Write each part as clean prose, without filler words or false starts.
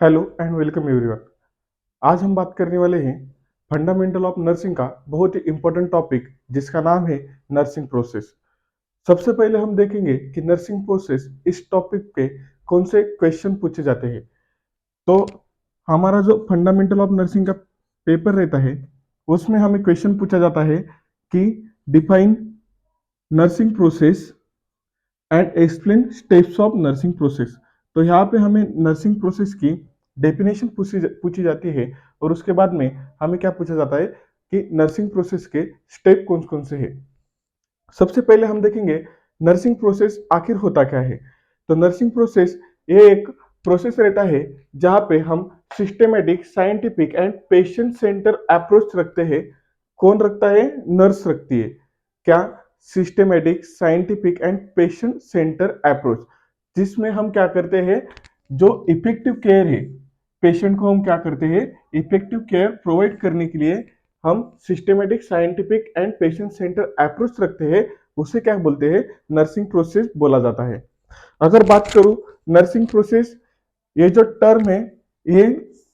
Hello and welcome everyone. आज हम बात करने वाले हैं फंडामेंटल ऑफ नर्सिंग का बहुत ही इंपॉर्टेंट टॉपिक जिसका नाम है नर्सिंग प्रोसेस। सबसे पहले हम देखेंगे कि नर्सिंग प्रोसेस इस टॉपिक पे कौन से क्वेश्चन पूछे जाते हैं। तो हमारा जो फंडामेंटल ऑफ नर्सिंग का पेपर रहता है उसमें हमें क्वेश्चन पूछा जाता है कि define nursing process and explain steps of nursing process. तो यहाँ पे हमें नर्सिंग प्रोसेस की डेफिनेशन पूछी जाती है और उसके बाद में हमें क्या पूछा जाता है कि नर्सिंग प्रोसेस के स्टेप कौन कौन से हैं। सबसे पहले हम देखेंगे नर्सिंग प्रोसेस आखिर होता क्या है। तो नर्सिंग प्रोसेस ये एक प्रोसेस रहता है जहाँ पे हम systematic scientific and patient centre approach रखते हैं। कौन रखता है? नर्स रखती है। क्या? Systematic scientific and patient centre approach, जिसमें हम क्या करते हैं, जो इफेक्टिव केयर है पेशेंट को हम क्या करते हैं, इफेक्टिव केयर प्रोवाइड करने के लिए हम systematic scientific and patient centre approach रखते हैं। उसे क्या बोलते हैं? नर्सिंग प्रोसेस बोला जाता है। अगर बात करूं नर्सिंग प्रोसेस, ये जो टर्म है ये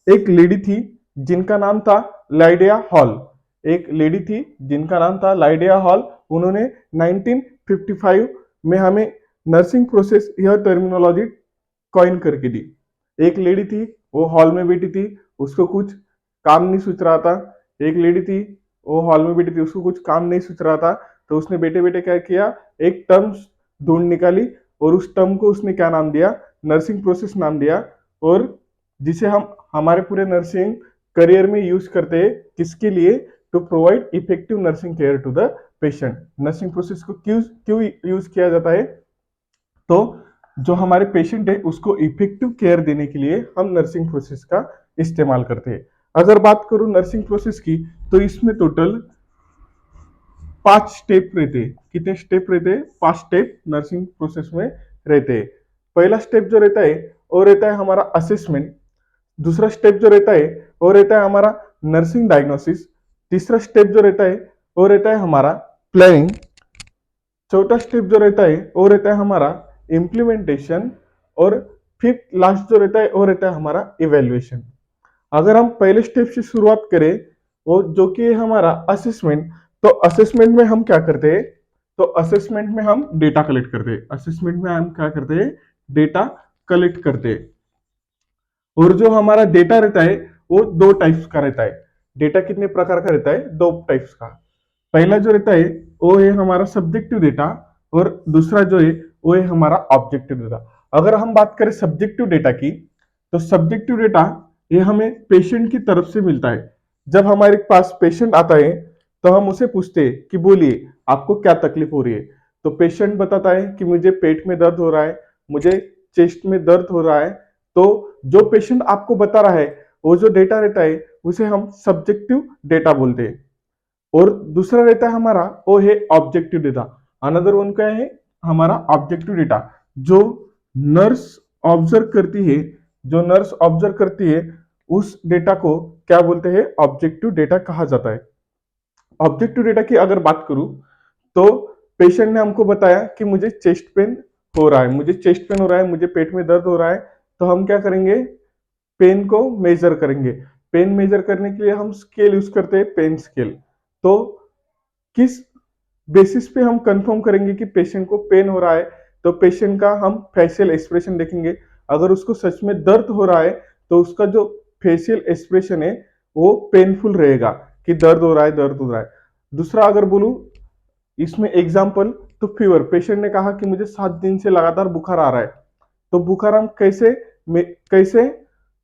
एक लेडी थी जिनका नाम था लाइडिया हॉल। एक लेडी थी जिनका नाम था लाइडिया हॉल। उन्होंने 1955 में हमें नर्सिंग प्रोसेस यह टर्मिनोलॉजी कॉइन करके दी। एक लेडी थी, वो हॉल में बैठी थी, उसको कुछ काम नहीं सूझ रहा था। एक लेडी थी, वो हॉल में बैठी थी, उसको कुछ काम नहीं सूझ रहा था। तो उसने बैठे बैठे क्या किया, एक टर्म ढूंढ निकाली और उस टर्म को उसने क्या नाम दिया? नर्सिंग प्रोसेस नाम दिया। और जिसे हम हमारे पूरे नर्सिंग करियर में यूज करते हैं, किसके लिए? To provide effective nursing care to the patient. Nursing process को क्यों क्यों यूज किया जाता है? तो जो हमारे पेशेंट है उसको इफेक्टिव केयर देने के लिए हम नर्सिंग प्रोसेस का इस्तेमाल करते हैं। अगर बात करूं नर्सिंग प्रोसेस की, तो इसमें टोटल 5 स्टेप रहते हैं। कितने स्टेप रहते हैं? 5 स्टेप नर्सिंग प्रोसेस में रहते हैं। पहला स्टेप जो रहता है वो रहता है हमारा असेसमेंट। दूसरा स्टेप जो रहता है वो रहता है हमारा नर्सिंग डायग्नोसिस। तीसरा स्टेप जो रहता है वो रहता है हमारा प्लानिंग। चौथा स्टेप जो रहता है वो रहता है हमारा इम्प्लीमेंटेशन। और फिफ्थ लास्ट जो रहता है वो रहता है हमारा इवेल्युएशन। अगर हम पहले स्टेप से शुरुआत करें, वो जो कि है हमारा असेसमेंट, तो असेसमेंट में हम क्या करते हैं? तो असेसमेंट में हम डेटा कलेक्ट करते हैं। असेसमेंट में हम क्या करते हैं? डेटा कलेक्ट करते हैं। और जो हमारा डेटा रहता है वो 2 टाइप्स का रहता है। डेटा कितने प्रकार का रहता है? 2 टाइप्स का। पहला जो रहता है वो है हमारा सब्जेक्टिव डेटा और दूसरा जो है वो है हमारा ऑब्जेक्टिव डेटा। अगर हम बात करें सब्जेक्टिव डेटा की, तो सब्जेक्टिव डेटा ये हमें पेशेंट की तरफ से मिलता है। जब हमारे पास पेशेंट आता है तो हम उसे पूछते हैं कि बोलिए आपको क्या तकलीफ हो रही है। तो पेशेंट बताता है कि मुझे पेट में दर्द हो रहा है, मुझे चेस्ट में दर्द हो रहा है। तो जो पेशेंट आपको बता रहा है वो जो डेटा रहता है उसे हम सब्जेक्टिव डेटा बोलते हैं। और दूसरा रहता है हमारा वो है ऑब्जेक्टिव डेटा। अनदर वन क्या है? हमारा ऑब्जेक्टिव डेटा। जो नर्स ऑब्जर्व करती है, जो नर्स ऑब्जर्व करती है उस डेटा को क्या बोलते हैं? ऑब्जेक्टिव डेटा कहा जाता है। ऑब्जेक्टिव डेटा की अगर बात करूं, तो पेशेंट ने हमको बताया कि मुझे चेस्ट पेन हो रहा है, मुझे चेस्ट पेन हो रहा है, मुझे पेट में दर्द हो रहा है। तो हम क्या करेंगे? पेन को मेजर करेंगे। पेन मेजर करने के लिए हम स्केल यूज करते हैं, पेन स्केल। तो किस बेसिस पे हम कंफर्म करेंगे कि पेशेंट को पेन हो रहा है? तो पेशेंट का हम फेशियल एक्सप्रेशन देखेंगे। अगर उसको सच में दर्द हो रहा है तो उसका जो फेशियल एक्सप्रेशन है वो पेनफुल रहेगा कि दर्द हो रहा है, दर्द हो रहा है। दूसरा अगर बोलूं इसमें एग्जाम्पल, तो फीवर, पेशेंट ने कहा कि मुझे 7 दिन से लगातार बुखार आ रहा है। तो बुखार हम कैसे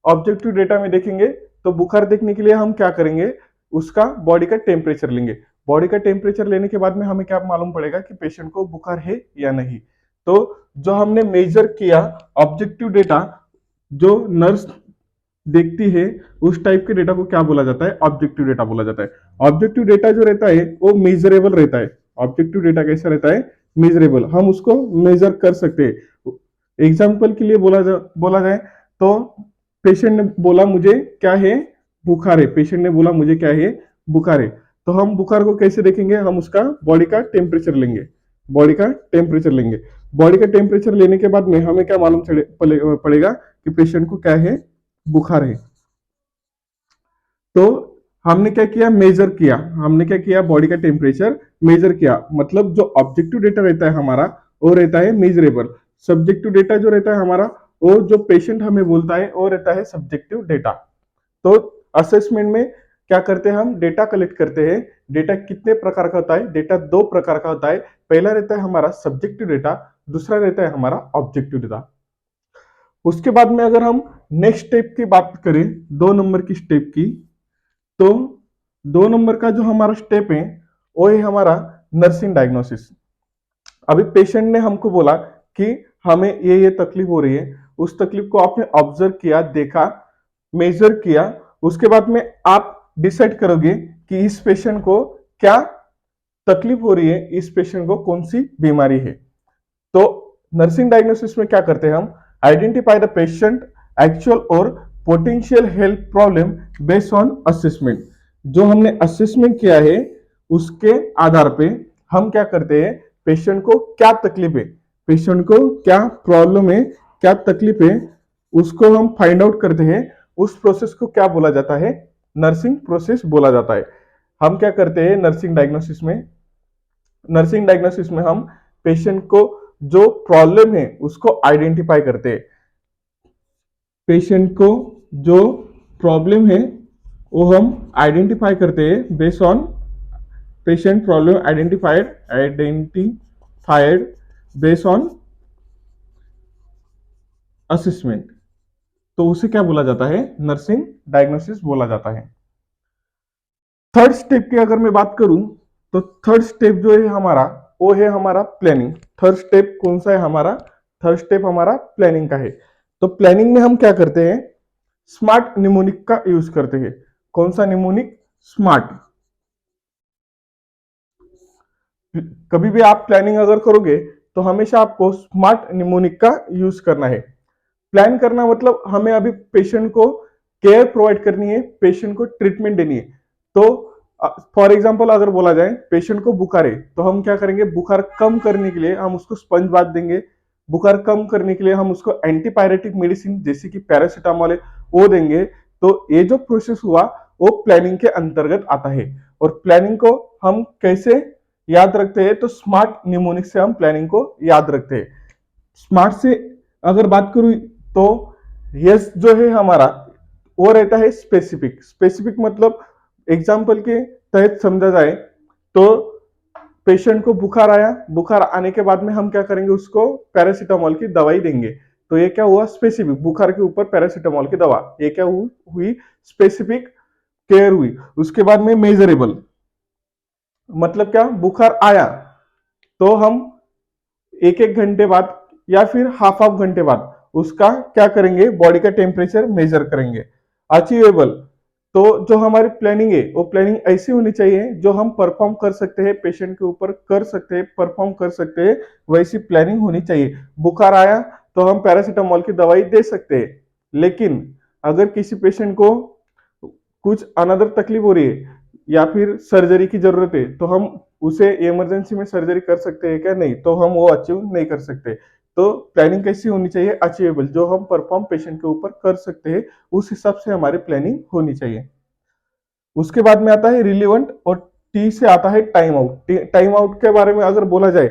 ऑब्जेक्टिव डेटा में देखेंगे? तो बुखार देखने के लिए हम क्या करेंगे? उसका बॉडी का टेम्परेचर लेंगे। बॉडी का टेम्परेचर लेने के बाद में हमें क्या मालूम पड़ेगा कि पेशेंट को बुखार है या नहीं। तो जो हमने मेजर किया ऑब्जेक्टिव डेटा, जो नर्स देखती है उस टाइप के डेटा को क्या बोला जाता है? ऑब्जेक्टिव डेटा बोला जाता है। ऑब्जेक्टिव डेटा जो रहता है वो मेजरेबल रहता है। ऑब्जेक्टिव डेटा कैसा रहता है? मेजरेबल, हम उसको मेजर कर सकते हैं। एग्जाम्पल के लिए बोला जाए तो पेशेंट ने बोला मुझे क्या है? बुखार है। पेशेंट ने बोला मुझे क्या है? बुखार है। तो हम बुखार को कैसे देखेंगे? हम उसका बॉडी का टेम्परेचर लेंगे। बॉडी का टेम्परेचर लेंगे। बॉडी का टेम्परेचर लेने के बाद में हमें क्या मालूम पड़ेगा कि पेशेंट को क्या है? बुखार है। तो हमने क्या किया, मेजर किया, हमने क्या किया, बॉडी का टेम्परेचर मेजर किया। मतलब जो ऑब्जेक्टिव डेटा रहता है हमारा वो रहता है मेजरेबल, सब्जेक्टिव डेटा जो रहता है हमारा वो जो पेशेंट हमें बोलता है वो रहता है सब्जेक्टिव डेटा। तो असेसमेंट में क्या करते हैं, हम डेटा कलेक्ट करते हैं। डेटा कितने प्रकार का होता है, डेटा दो प्रकार का होता है। पहला रहता है हमारा सब्जेक्टिव डेटा, दूसरा रहता है हमारा ऑब्जेक्टिव डेटा। उसके बाद में अगर हम नेक्स्ट स्टेप की बात करें, 2 नंबर की स्टेप की, तो 2 नंबर का जो हमारा स्टेप है वो है हमारा नर्सिंग डायग्नोसिस। अभी पेशेंट ने हमको बोला कि हमें ये तकलीफ हो रही है, उस तकलीफ को आपने ऑब्जर्व किया, देखा, मेजर किया। उसके बाद में आप डिसाइड करोगे कि इस पेशेंट को क्या तकलीफ हो रही है, इस पेशेंट को कौन सी बीमारी है। तो नर्सिंग डायग्नोसिस में क्या करते हैं हम, आइडेंटिफाई द पेशेंट एक्चुअल और potential health problem based on assessment. जो हमने असेसमेंट किया है उसके आधार पे हम क्या करते हैं, पेशेंट को क्या तकलीफ है, पेशेंट को क्या प्रॉब्लम है, क्या तकलीफ है, उसको हम फाइंड आउट करते हैं। उस प्रोसेस को क्या बोला जाता है, नर्सिंग प्रोसेस बोला जाता है। हम क्या करते हैं नर्सिंग डायग्नोसिस में, नर्सिंग डायग्नोसिस में हम पेशेंट को जो प्रॉब्लम है उसको आइडेंटिफाई करते हैं। पेशेंट को जो प्रॉब्लम है वो हम आइडेंटिफाई करते हैं based on patient problem identified based on assessment. तो उसे क्या बोला जाता है, नर्सिंग डायग्नोसिस बोला जाता है। थर्ड स्टेप की अगर मैं बात करूं तो थर्ड स्टेप जो है हमारा वो है हमारा प्लानिंग। थर्ड स्टेप कौन सा है हमारा, थर्ड स्टेप हमारा प्लानिंग का है। तो प्लानिंग में हम क्या करते हैं, स्मार्ट निमोनिक का यूज करते हैं। कौन सा निमोनिक, स्मार्ट। कभी भी आप प्लानिंग अगर करोगे तो हमेशा आपको स्मार्ट निमोनिक का यूज करना है। प्लान करना मतलब हमें अभी पेशेंट को केयर प्रोवाइड करनी है, पेशेंट को ट्रीटमेंट देनी है। तो फॉर एग्जांपल अगर बोला जाए पेशेंट को बुखार है तो हम क्या करेंगे, बुखार कम करने के लिए हम उसको स्पंज बाथ देंगे, बुखार कम करने के लिए हम उसको एंटीपायरेटिक मेडिसिन जैसे कि पैरासीटामोल है वो देंगे। तो ये जो प्रोसेस हुआ वो प्लानिंग के अंतर्गत आता है। और प्लानिंग को हम कैसे याद रखते हैं, तो स्मार्ट निमोनिक से हम प्लानिंग को याद रखते हैं। स्मार्ट से अगर बात करूं तो यस जो है हमारा वो रहता है स्पेसिफिक। स्पेसिफिक मतलब एग्जाम्पल के तहत समझा जाए तो पेशेंट को बुखार आया, बुखार आने के बाद में हम क्या करेंगे, उसको पैरासीटामोल की दवाई देंगे। तो ये क्या हुआ, स्पेसिफिक, बुखार के ऊपर पैरासीटामोल की दवा, ये क्या हुई स्पेसिफिक केयर हुई। उसके बाद में मेजरेबल मतलब क्या, बुखार आया तो हम एक एक घंटे बाद या फिर हाफ हाफ घंटे बाद उसका क्या करेंगे, बॉडी का टेम्परेचर मेजर करेंगे। अचीवेबल तो जो हमारी प्लानिंग है वो प्लानिंग ऐसी होनी चाहिए जो हम परफॉर्म कर सकते हैं, पेशेंट के ऊपर कर सकते हैं, परफॉर्म कर सकते हैं, वैसी प्लानिंग होनी चाहिए। बुखार आया तो हम पैरासीटामोल की दवाई दे सकते हैं, लेकिन अगर किसी पेशेंट को कुछ अनदर तकलीफ हो रही है या फिर सर्जरी की जरूरत है तो हम उसे इमरजेंसी में सर्जरी कर सकते हैं क्या, नहीं, तो हम वो अचीव नहीं कर सकते। तो प्लानिंग कैसी होनी चाहिए, अचीवेबल, जो हम परफॉर्म पेशेंट के ऊपर कर सकते हैं उस हिसाब से हमारी प्लानिंग होनी चाहिए। उसके बाद में आता है रिलीवेंट और टी से आता है टाइम आउट। टाइम आउट के बारे में अगर बोला जाए